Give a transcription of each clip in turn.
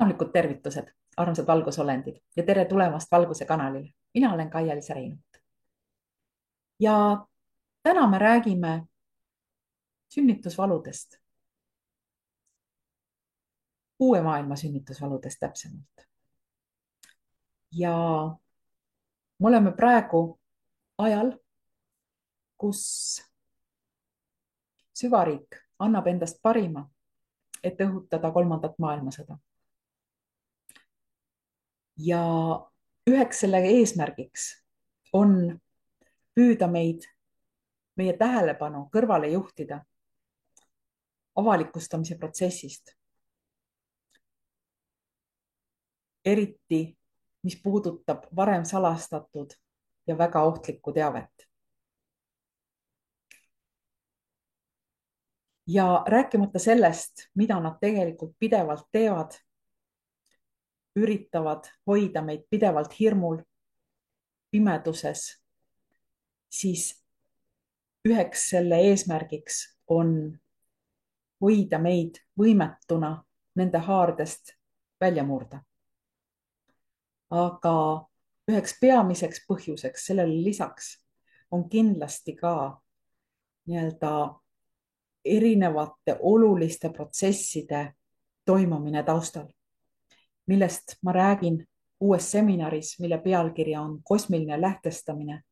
Südamlikud tervitused, armsad valgusolendid ja tere tulemast Valguse kanalile. Mina olen Kaia-Liisa Reinult. Ja täna me räägime sünnitusvaludest, uue maailma sünnitusvaludest täpsemalt. Ja me oleme praegu ajal, kus süvariik annab endast parima, et õhutada kolmandat maailmasõda. Ja üheks selle eesmärgiks on püüda meie tähelepanu kõrvale juhtida avalikustamise protsessist, eriti mis puudutab varem salastatud ja väga ohtlikku teavet. Ja rääkimata sellest, mida nad tegelikult pidevalt teevad, üritavad hoida meid pidevalt hirmul, pimeduses, siis üheks selle eesmärgiks on hoida meid võimetuna nende haardest välja murda. Aga üheks peamiseks põhjuseks sellele lisaks on kindlasti ka nii-öelda erinevate oluliste protsesside toimumine taustal, millest ma räägin uues seminaris, mille pealkiri on Kosmiline lähtestamine,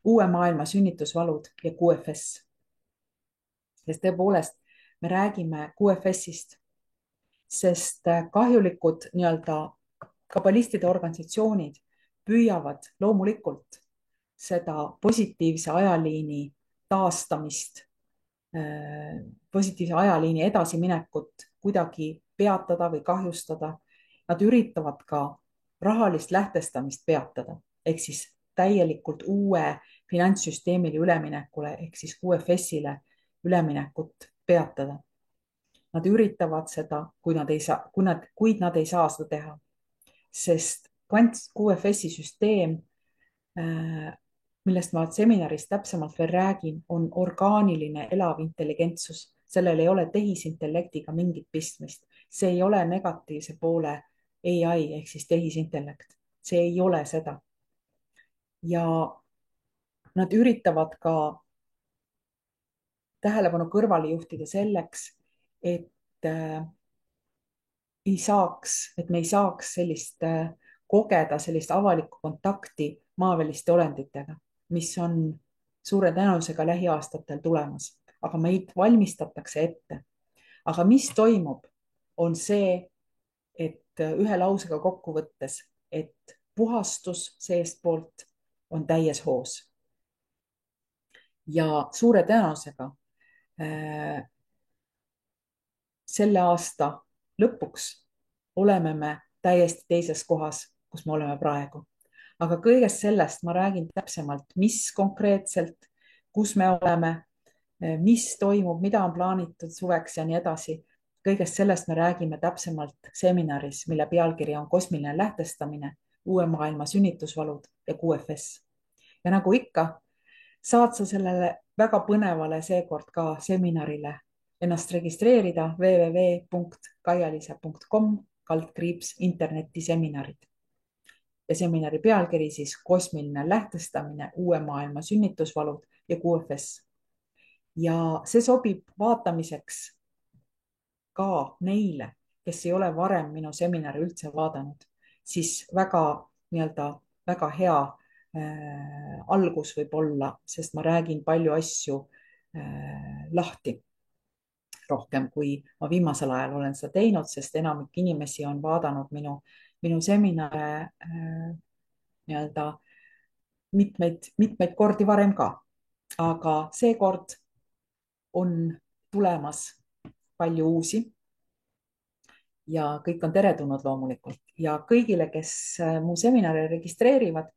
uue maailma sünnitusvalud ja QFS. Sest tõepoolest me räägime QFS-ist, sest kahjulikud nii-öelda kabalistide organisatsioonid püüavad loomulikult seda positiivse ajaliini taastamist, positiivse ajaliini edasiminekut kuidagi peatada või kahjustada. Nad üritavad ka rahalist lähtestamist peatada, ehk siis täielikult uue finantssüsteemile üleminekule ehk siis QFS-ile üleminekut peatada. Nad üritavad seda, kuid nad ei saa seda teha, sest QFS-i süsteem, millest ma seminaris täpsemalt veel räägin, on orgaaniline elav intelligentsus. Sellel ei ole tehisintellektiga mingit pistmist. See ei ole negatiivse poole AI ehk siis tehisintellekt. See ei ole seda. Ja nad üritavad ka tähelepanu kõrvale juhtida selleks, et me ei saaks kogeda sellist avalikku kontakti maaväliste olenditega, mis on suure tõenäosusega lähiaastatel tulemas, aga meid valmistatakse ette. Aga mis toimub, on see, et ühe lausega kokku võttes, et puhastus seestpoolt on täies hoos. Ja suure tõenäosusega selle aasta lõpuks oleme me täiesti teises kohas, kus me oleme praegu. Aga kõigest sellest ma räägin täpsemalt, mis konkreetselt, kus me oleme, mis toimub, mida on plaanitud suveks ja nii edasi. Kõigest sellest me räägime täpsemalt seminaris, mille pealkiri on Kosmiline lähtestamine, uue maailma sünnitusvalud ja QFS. Ja nagu ikka, saad sa sellele väga põnevale seekord ka seminarile ennast registreerida www.kaialisa.com/internetiseminarid. Ja seminari pealkiri siis Kosmiline lähtestamine, uue maailma sünnitusvalud ja QFS. Ja see sobib vaatamiseks ka neile, kes ei ole varem minu seminari üldse vaadanud, siis väga hea algus võib olla, sest ma räägin palju asju lahti rohkem, kui ma viimasel ajal olen seda teinud, sest enamik inimesi on vaadanud minu seminare mitmeid kordi varem ka. Aga seekord on tulemas palju uusi ja kõik on teretulnud loomulikult. Ja kõigile, kes mu seminari registreerivad,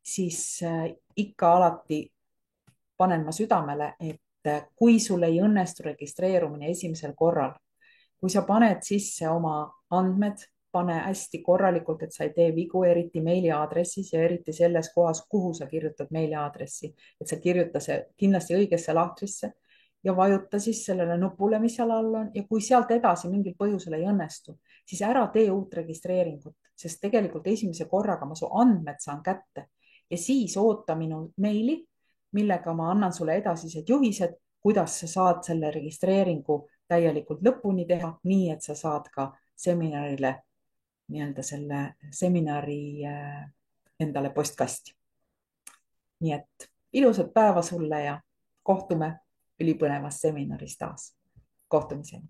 siis ikka alati panen ma südamele, et kui sul ei õnnestu registreerumine esimesel korral, kui sa paned sisse oma andmed, pane hästi korralikult, et sa ei tee vigu, eriti meiliaadressis ja eriti selles kohas, kuhu sa kirjutad meiliaadressi, et sa kirjuta see kindlasti õigesse lahtrisse ja vajuta siis sellele nupule, mis seal all on ja kui sealt edasi mingil põhjusel ei õnnestu, siis ära tee uut registreeringut, sest tegelikult esimese korraga ma su andmed saan kätte ja siis oota minu meili, millega ma annan sulle edasised juhised, kuidas sa saad selle registreeringu täielikult lõpuni teha, nii et sa saad ka seminarile nii-öelda selle seminari endale postkasti. nii et ilusat päeva sulle ja kohtume ülipõnevas seminaris taas. Kohtumiseni.